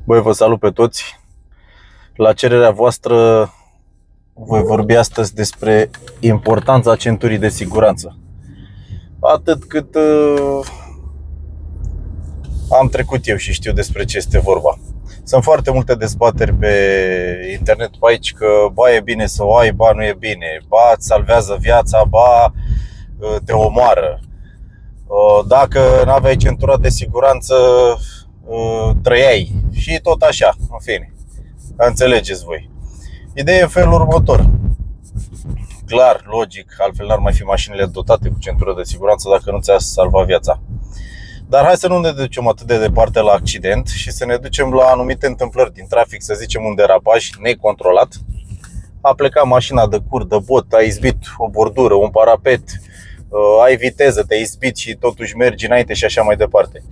Băi, vă salut pe toți. La cererea voastră voi vorbi astăzi despre importanța centurii de siguranță. Atât cât am trecut eu și știu despre ce este vorba. Sunt foarte multe dezbateri pe internet pe aici că ba e bine să o ai, ba nu e bine, ba îți salvează viața, ba te omoară. Dacă nu aveai centura de siguranță, trăiai și tot așa, în fine. Înțelegeți voi. Ideea e în felul următor. Clar, logic, altfel n-ar mai fi mașinile dotate cu centură de siguranță dacă nu ți-a salvat viața. Dar hai să nu ne ducem atât de departe la accident și să ne ducem la anumite întâmplări din trafic, să zicem un derapaj necontrolat. A plecat mașina de cur, de bot, a izbit o bordură, un parapet, ai viteză, te-ai izbit și totuși mergi înainte și așa mai departe.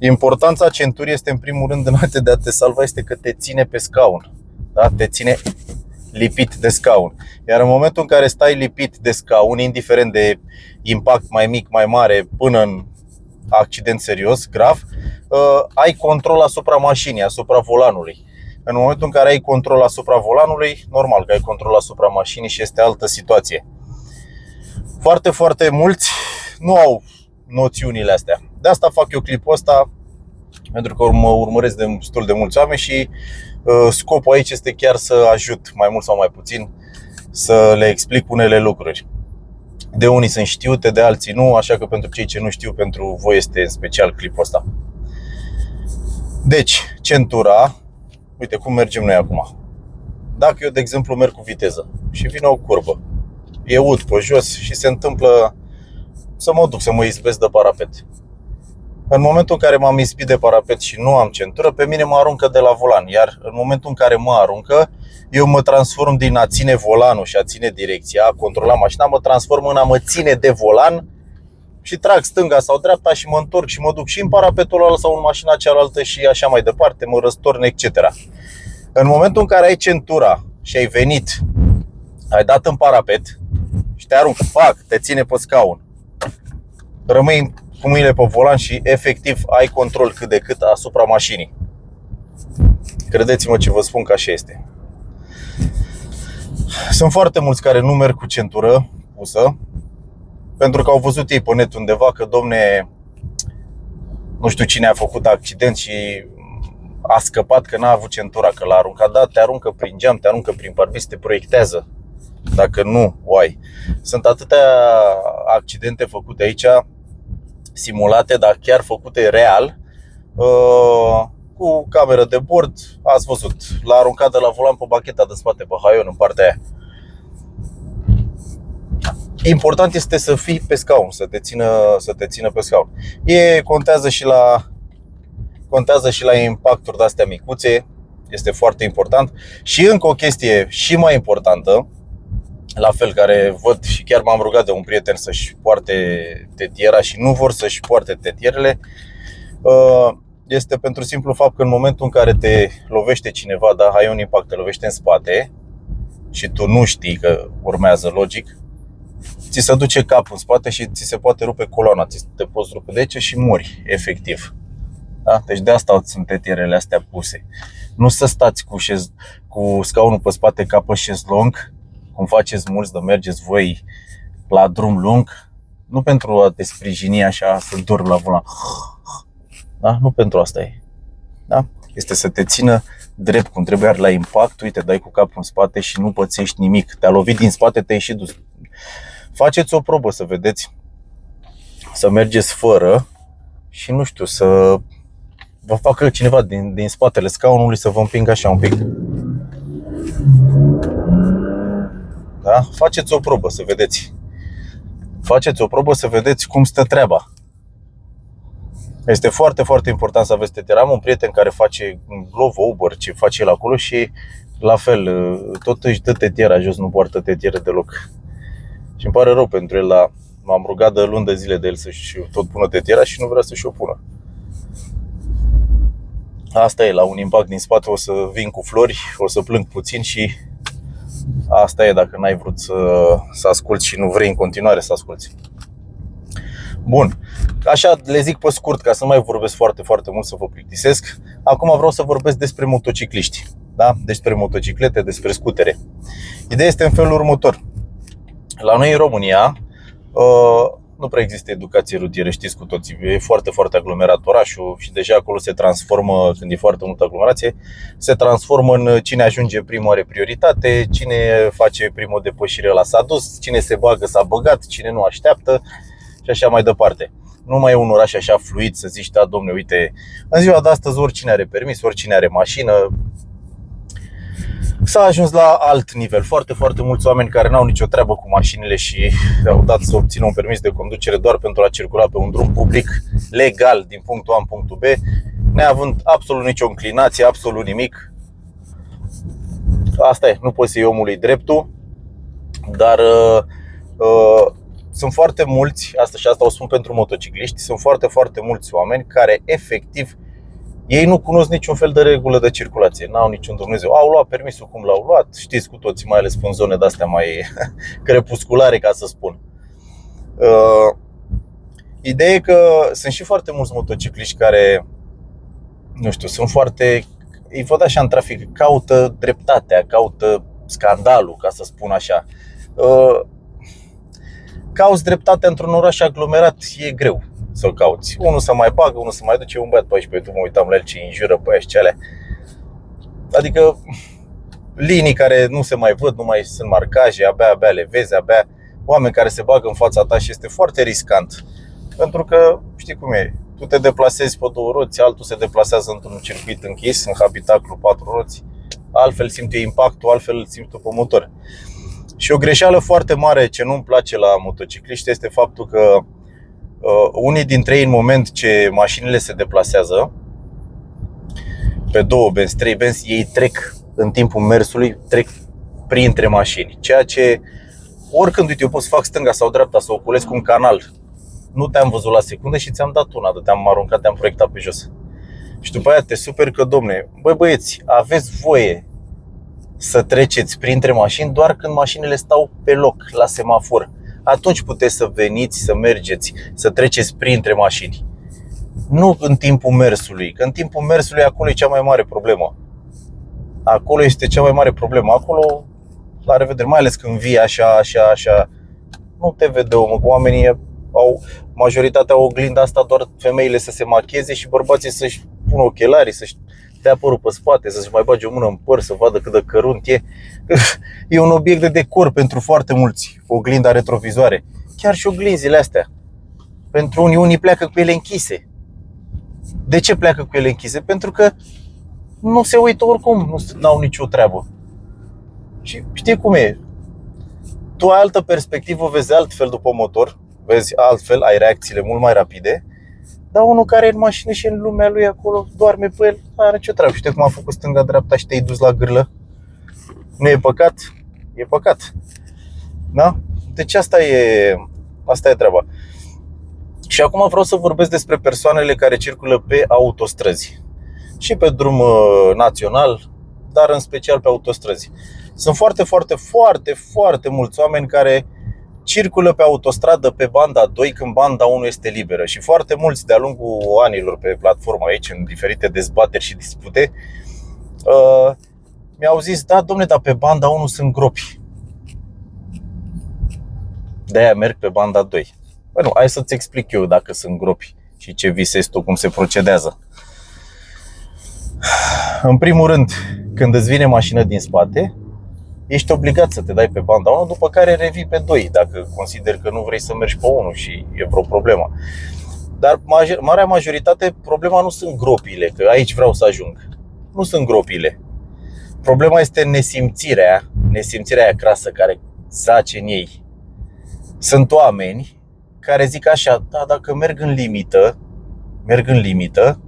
Importanța centurii este în primul rând, înainte de a te salva, este că te ține pe scaun. Da? Te ține lipit de scaun. Iar în momentul în care stai lipit de scaun, indiferent de impact mai mic, mai mare, până în accident serios, grav, ai control asupra mașinii, asupra volanului. În momentul în care ai control asupra volanului, normal că ai control asupra mașinii și este altă situație. Foarte, foarte mulți nu au noțiunile astea. De asta fac eu clipul ăsta, pentru că mă urmăresc de destul de mulți oameni și scopul aici este chiar să ajut, mai mult sau mai puțin, să le explic unele lucruri. De unii sunt știute, de alții nu, așa că pentru cei ce nu știu, pentru voi este în special clipul ăsta. Deci, centura, uite cum mergem noi acum. Dacă eu, de exemplu, merg cu viteză și vine o curbă, e ud pe jos și se întâmplă să mă duc să mă izbesc de parapet. În momentul în care m-am ispit de parapet și nu am centură, pe mine mă aruncă de la volan. Iar în momentul în care mă aruncă, eu mă transform din a ține volanul și a ține direcția, a controla mașina, mă transform în a mă ține de volan și trag stânga sau dreapta și mă întorc și mă duc și în parapetul ăla sau în mașina cealaltă și așa mai departe, mă răstorn, etc. În momentul în care ai centura și ai venit, ai dat în parapet și te aruncă, te ține pe scaun, rămâi cu mâinile pe volan și efectiv ai control cât de cât asupra mașinii. Credeți-mă ce vă spun că așa este. Sunt foarte mulți care nu merg cu centură pusă pentru că au văzut ei pe net undeva că, domne, nu știu cine a făcut accident și a scăpat că n-a avut centura, că l-a aruncat. Da, te aruncă prin geam, te aruncă prin parbis, te proiectează dacă nu o ai. Sunt atâtea accidente făcute aici, simulate, dar chiar făcute real, cu cameră de bord. Ați văzut, l-a aruncat de la volan pe bacheta de spate, pe haion, în partea aia. Important este să fii pe scaun, să te țină pe scaun. Contează și la impacturi de-astea micuțe, este foarte important. Și încă o chestie și mai importantă, la fel, care văd și chiar m-am rugat de un prieten să-și poarte tetiera și nu vor să-și poarte tetierele, este pentru simplu fapt că în momentul în care te lovește cineva, da, ai un impact, te lovește în spate și tu nu știi că urmează, logic, ți se duce capul în spate și ți se poate rupe coloana, te poți rupe de aici și mori, efectiv. Da? Deci de asta sunt tetierele astea puse. Nu să stați cu scaunul pe spate ca pe șezlong, cum faceți mulți, de mergeți voi la drum lung, nu pentru a te sprijini așa, să dormi la volan. Da? Nu pentru asta e. Da? Este să te țină drept cum trebuie, la impact, uite, dai cu capul în spate și nu pățești nimic. Te-a lovit din spate, te-ai și dus. Faceți o probă să vedeți, să mergeți fără și nu știu, să vă facă cineva din spatele scaunului să vă împingă așa un pic. Da? Faceți o probă să vedeți. Faceți o probă să vedeți cum stă treaba. Este foarte, foarte important să aveți tetiera. Am un prieten care face Glovo, Uber, ce face el acolo și la fel, tot își dă tetiera jos, nu poartă tetieră deloc. Și îmi pare rău pentru el, dar m-am rugat de luni de zile de el să-și tot pună tetiera și nu vrea să-și o pună. Asta e, la un impact din spate o să vin cu flori, o să plâng puțin și asta e dacă n-ai vrut să asculți și nu vrei în continuare să asculți. Bun. Așa le zic pe scurt, ca să nu mai vorbesc foarte, foarte mult, să vă plictisesc. Acum vreau să vorbesc despre motocicliști, da? Despre motociclete, despre scutere. Ideea este în felul următor. La noi în România nu prea există educație rutieră, știți cu toții. E foarte, foarte aglomerat orașul și deja acolo se transformă, când e foarte multă aglomerație, se transformă în cine ajunge primul are prioritate, cine face primul depășire ăla s-a dus, cine se bagă s-a băgat, cine nu așteaptă și așa mai departe. Nu mai e un oraș așa fluid să zici, da, domne, uite, în ziua de astăzi oricine are permis, oricine are mașină. S-a ajuns la alt nivel. Foarte, foarte mulți oameni care n-au nicio treabă cu mașinile și au dat să obțină un permis de conducere doar pentru a circula pe un drum public legal din punctul A în punctul B, neavând absolut nicio înclinație, absolut nimic. Asta e, nu poți să iei omului dreptul, dar sunt foarte mulți, asta o spun pentru motocicliști, sunt foarte, foarte mulți oameni care efectiv ei nu cunosc niciun fel de regulă de circulație, n-au niciun Dumnezeu. Au luat permisul cum l-au luat, știți cu toții, mai ales în zone de-astea mai crepusculare, ca să spun. Ideea e că sunt și foarte mulți motocicliști care, nu știu, sunt foarte, îi văd așa în trafic, caută dreptatea, caută scandalul, ca să spun așa. Cauți dreptatea într-un oraș aglomerat, e greu să-l cauți. Unul să mai bagă, unul să mai duce, un băiat pe aici pe drum, mă uitam la el ce înjură pe aia și cele. Adică linii care nu se mai văd, nu mai sunt marcaje, abia le vezi, abia oameni care se bagă în fața ta și este foarte riscant. Pentru că, știi cum e, tu te deplasezi pe două roți, altul se deplasează într-un circuit închis, în habitaclu patru roți, altfel simte impactul, altfel îl simți tu pe motor. Și o greșeală foarte mare ce nu-mi place la motocicliști este faptul că unii dintre ei, în moment ce mașinile se deplasează pe două benzi, trei benzi, ei trec în timpul mersului, trec printre mașini. Ceea ce oricând, uite, eu pot să fac stânga sau dreapta, să ocolesc un canal, nu te-am văzut la secundă și ți-am dat una, te-am aruncat, te-am proiectat pe jos. Și după aia te superi că, domne, băi băieți, aveți voie să treceți printre mașini doar când mașinile stau pe loc, la semafor. Atunci puteți să veniți, să mergeți, să treceți printre mașini. Nu în timpul mersului, că în timpul mersului acolo e cea mai mare problemă. Acolo este cea mai mare problemă. Acolo, la revedere, mai ales când vii așa, nu te vede omul. Oamenii au, majoritatea au oglinda asta, doar femeile să se macheze și bărbații să-și pună ochelarii, să-și dea părul pe spate, să-și mai bage o mână în păr, să vadă cât de cărunt e. E un obiect de decor pentru foarte mulți, oglinda retrovizoare. Chiar și oglinzile astea. Pentru unii pleacă cu ele închise. De ce pleacă cu ele închise? Pentru că nu se uită oricum, nu au nicio treabă. Și știi cum e? Tu ai altă perspectivă, vezi altfel după motor, vezi altfel, ai reacțiile mult mai rapide. Dar unul care e în mașină și în lumea lui acolo, doarme pe el, nu are nicio treabă. Știi cum a făcut stânga-dreapta și te-ai dus la gârlă? Nu e păcat? E păcat. Da? Deci asta e treaba. Și acum vreau să vorbesc despre persoanele care circulă pe autostrăzi. Și pe drum național, dar în special pe autostrăzi. Sunt foarte mulți oameni care circulă pe autostradă pe banda 2 când banda 1 este liberă. Și foarte mulți de-a lungul anilor pe platforma aici, în diferite dezbateri și dispute, mi-au zis, da, domne, dar pe banda 1 sunt gropi. De-aia merg pe banda 2. Păi nu, hai să-ți explic eu dacă sunt gropi și ce visezi tu, cum se procedează. În primul rând, când îți vine mașină din spate, ești obligat să te dai pe banda 1, după care revii pe 2, dacă consideri că nu vrei să mergi pe 1 și e vreo problemă. Dar marea majoritate, problema nu sunt gropile, că aici vreau să ajung. Nu sunt gropile. Problema este nesimțirea aia crasă care zace în ei. Sunt oameni care zic așa, da, dacă merg în limită,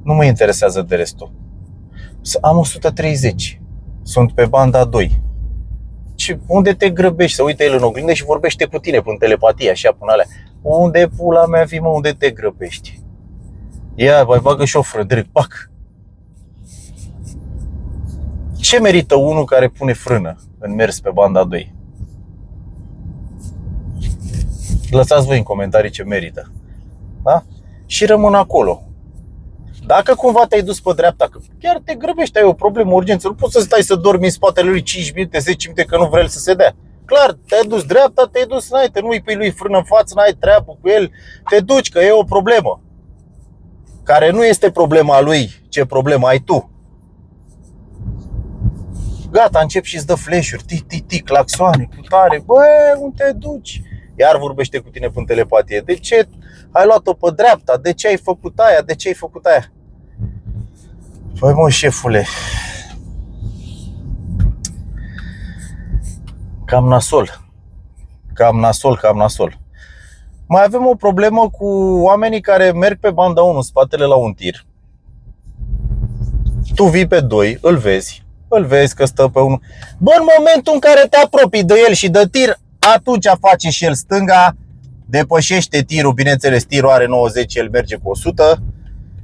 nu mă interesează de restul. Am 130, sunt pe banda 2. Și unde te grăbești? Să uite el în oglindă și vorbește cu tine până telepatie, așa până alea. Unde pula mea vii, mă, unde te grăbești? Ia, mai bagă și o frână, direct, pac. Ce merită unul care pune frână în mers pe banda 2? Lăsați voi în comentarii ce merită. Da? Și rămân acolo. Dacă cumva te-ai dus pe dreapta, că chiar te grăbești, ai o problemă, urgență, nu poți să stai să dormi în spatele lui 5 minute, 10 minute că nu vrea să se dea. Clar, te-ai dus dreapta, te-ai dus înainte, nu-i pe lui frână în față, n-ai treabă cu el, te duci că e o problemă. Care nu este problema lui, ce problemă ai tu. Gata, încep și îți dă flash-uri, tic, claxoane, cu tare, bă, unde te duci? Iar vorbește cu tine prin telepatie. De ce ai luat-o pe dreapta? De ce ai făcut aia? De ce ai făcut aia? Păi mă, șefule, cam nasol. Mai avem o problemă cu oamenii care merg pe banda 1, spatele la un tir. Tu vii pe 2, îl vezi că stă pe 1. Bă, în momentul în care te apropii de el și de tir, atunci face și el stânga, depășește tirul, bineînțeles, tirul are 90, el merge cu 100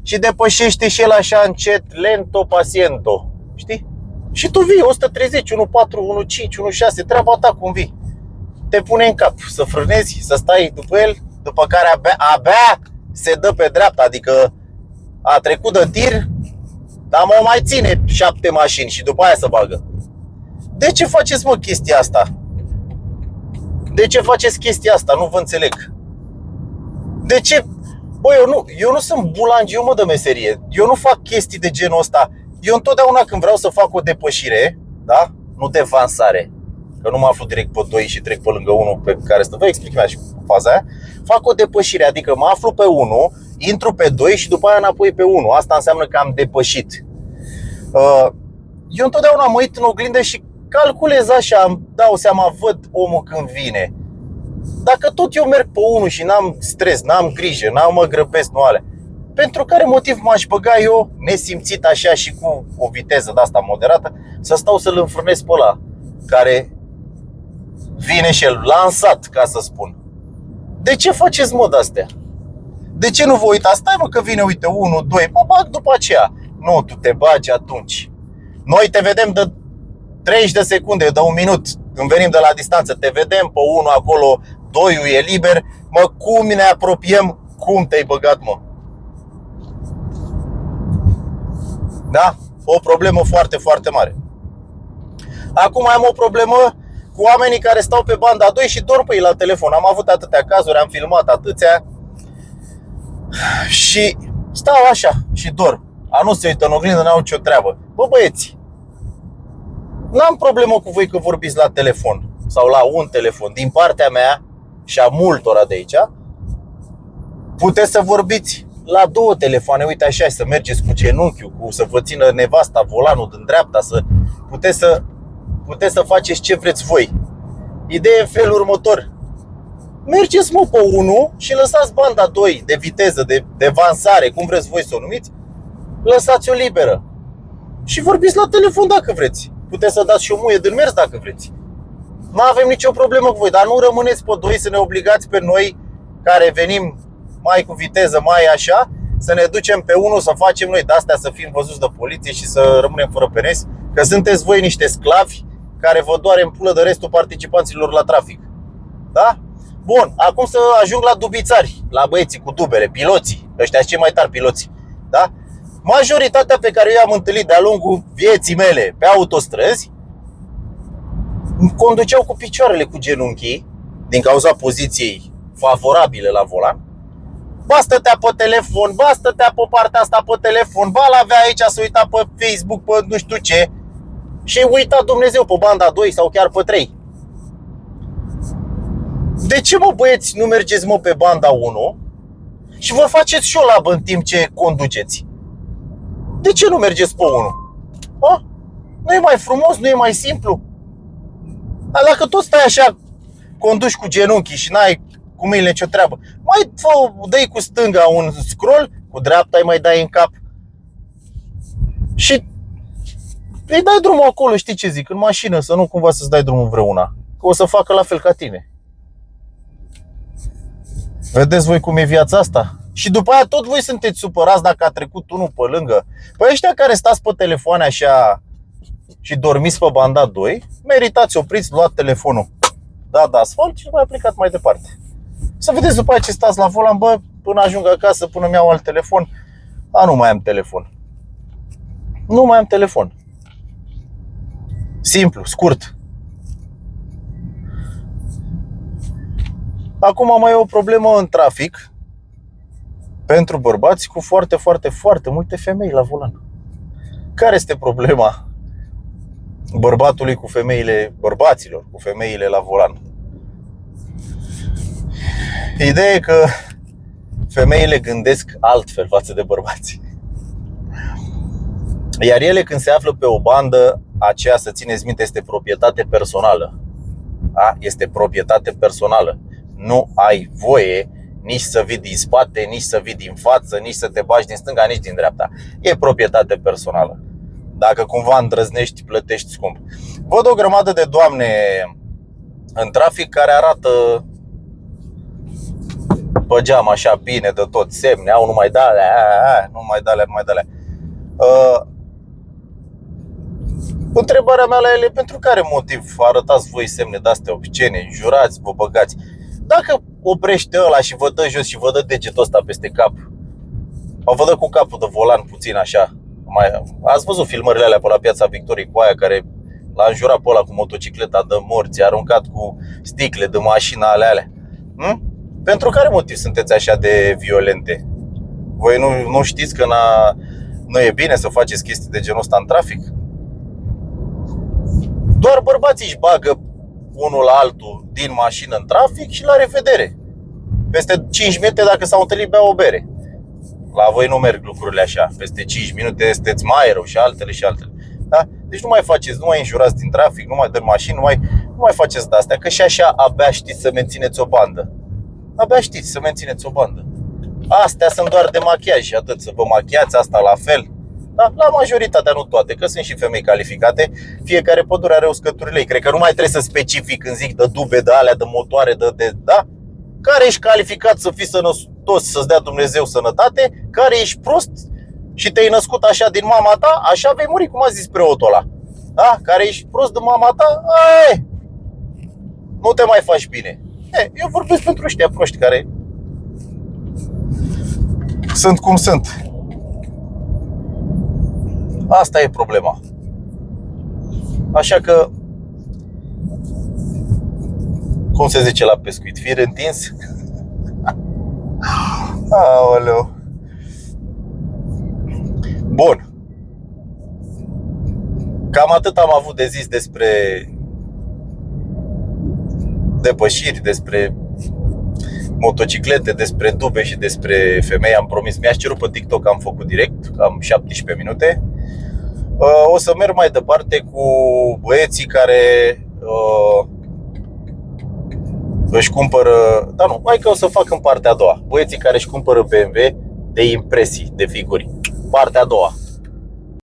și depășește și el așa încet, lento, paciento, știi? Și tu vii 130, 1.4, 1.5, 1.6, treaba ta cum vii. Te pune în cap să frânezi, să stai după el, după care abia se dă pe dreapta, adică a trecut de tir, dar mă mai ține 7 mașini și după aia să bagă. De ce faceți, mă, chestia asta? De ce faceți chestia asta? Nu vă înțeleg. De ce? Bă, eu nu sunt bulangiu, mă, de meserie. Eu nu fac chestii de genul ăsta. Eu întotdeauna când vreau să fac o depășire, da? Nu devansare, că nu mă aflu direct pe 2 și trec pe lângă 1 pe care stă. Vă explic mai și faza aia. Fac o depășire, adică mă aflu pe 1, intru pe 2 și după aia înapoi pe 1. Asta înseamnă că am depășit. Eu întotdeauna mă uit în oglindă și calculez așa, îmi dau seama, văd omul când vine. Dacă tot eu merg pe 1 și n-am stres, n-am grijă, n-am mă grăbesc, nu ale, pentru care motiv m-aș băga eu, nesimțit așa și cu o viteză de asta moderată, să stau să-l înfrânez pe ăla care vine și el lansat, ca să spun. De ce faceți mod astea? De ce nu vă uitați? Stai, mă, că vine, uite, 1, 2, mă bag după aceea. Nu, tu te bagi atunci. Noi te vedem de 30 de secunde, de un minut, când venim de la distanță, te vedem pe 1 acolo, 2-ul e liber, mă, cum ne apropiem, cum te-ai băgat, mă? Da? O problemă foarte, foarte mare. Acum am o problemă cu oamenii care stau pe banda 2 și dorm pe ei la telefon. Am avut atâtea cazuri, am filmat atâția și stau așa și dorm. Nu se uită în oglindă, n-au nicio treabă. Bă, băieți, n-am problemă cu voi că vorbiți la telefon sau la un telefon. Din partea mea și a multora de aici, puteți să vorbiți la 2 telefoane, uite așa, să mergeți cu genunchiul, să vă țină nevasta volanul din dreapta, să puteți să faceți ce vreți voi. Ideea e în felul următor. Mergeți, mă, pe 1 și lăsați banda 2 de viteză, de devansare, cum vreți voi să o numiți, lăsați-o liberă. Și vorbiți la telefon dacă vreți. Puteți să dați și o muie din mers dacă vreți. Nu avem nicio problemă cu voi, dar nu rămâneți pe 2 să ne obligați pe noi, care venim mai cu viteză, mai așa, să ne ducem pe 1, să facem noi de-astea, să fim văzuți de poliție și să rămânem fără pereți, că sunteți voi niște sclavi care vă doare în pulă de restul participanților la trafic. Da? Bun, acum să ajung la dubițari, la băieții cu dubere, piloții, ăștia sunt cei mai tari piloți. Da? Majoritatea pe care eu am întâlnit de-a lungul vieții mele pe autostrăzi conduceau cu picioarele cu genunchii, din cauza poziției favorabile la volan. Ba stătea pe telefon, ba stătea pe partea asta pe telefon, ba l-avea aici să uita pe Facebook, pe nu știu ce, și uita Dumnezeu pe banda 2 sau chiar pe 3. De ce, mă, băieți, nu mergeți, mă, pe banda 1 și vă faceți șolabă în timp ce conduceți? De ce nu mergeți pe 1? A? Nu e mai frumos? Nu e mai simplu? Dar dacă tot stai așa, conduci cu genunchii și n-ai cu mâinile nicio treabă, mai dai cu stânga un scroll, cu dreapta îi mai dai în cap și îi dai drumul acolo, știi ce zic, în mașină, să nu cumva să-ți dai drumul vreuna, că o să facă la fel ca tine. Vedeți voi cum e viața asta? Și după aia tot voi sunteți supărați dacă a trecut unul pe lângă. Păi ăștia care stați pe telefoane așa și dormiți pe banda 2, meritați, opriți, luați telefonul, da asfalt și mai plecat mai departe. Să vedeți după aceea ce stați la volan, bă, până ajung acasă, până mi-au alt telefon. Nu mai am telefon. Nu mai am telefon. Simplu, scurt. Acum mai e o problemă în trafic pentru bărbați cu foarte, foarte, foarte multe femei la volan. Care este problema bărbatului cu femeile, bărbaților cu femeile la volan? Ideea e că femeile gândesc altfel față de bărbați. Iar ele când se află pe o bandă, aceea, să țineți minte, este proprietate personală. Este proprietate personală. Nu ai voie nici să vii din spate, nici să vii din față, nici să te bagi din stânga, nici din dreapta. E proprietate personală. Dacă cumva îndrăznești, plătești scump. Văd o grămadă de doamne în trafic care arată pe geam așa bine de tot, semne, au numai de-alea, numai de-alea. Întrebarea mea la ele, pentru care motiv arătați voi semne de-astea obscene, jurați, vă băgați? Dacă oprește ăla și vă dă jos și vă dă degetul ăsta peste cap, vă dă cu capul de volan puțin așa. Ați văzut filmările alea pe la Piața Victoriei cu aia care l-a înjurat pe ăla cu motocicleta de morți, a aruncat cu sticle de mașină alea? Pentru care motiv sunteți așa de violente? Voi nu știți că nu e bine să faceți chestii de genul ăsta în trafic? Doar bărbații își bagă unul la altul din mașină în trafic și la revedere. Peste 5 minute, dacă s-au întâlnit, bea o bere. La voi nu merg lucrurile așa. Peste 5 minute sunteți mai rău și altele. Da? Deci nu mai faceți, nu mai înjurați din trafic, nu mai dă mașini, nu mai faceți de astea. Că și așa abia știți să mențineți o bandă. Abia știți să mențineți o bandă. Astea sunt doar de machiaj, atât, să vă machiați, asta la fel. Da? La majoritatea, nu toate, că sunt și femei calificate. Fiecare pădure are uscăturile ei. Cred că nu mai trebuie să specific când zic de dube, de alea, de motoare, da? Care ești calificat să fii sănătos, să-ți dea Dumnezeu sănătate? Care ești prost și te-ai născut așa din mama ta, așa vei muri, cum a zis preotul ăla. Da? Care ești prost de mama ta, nu te mai faci bine. Eu vorbesc pentru ăștia proști care sunt cum sunt. Asta e problema. Așa că, cum se zice la pescuit, fir întins. Aoleu. Bun. Cam atât am avut de zis despre depășiri, despre motociclete, despre dube și despre femei. Am promis, mi-aș cerut pe TikTok, am făcut direct, cam 17 minute. O să merg mai departe cu băieții care își cumpără, hai că o să fac în partea a doua. Băieții care își cumpără BMW de impresii, de figuri. Partea a doua.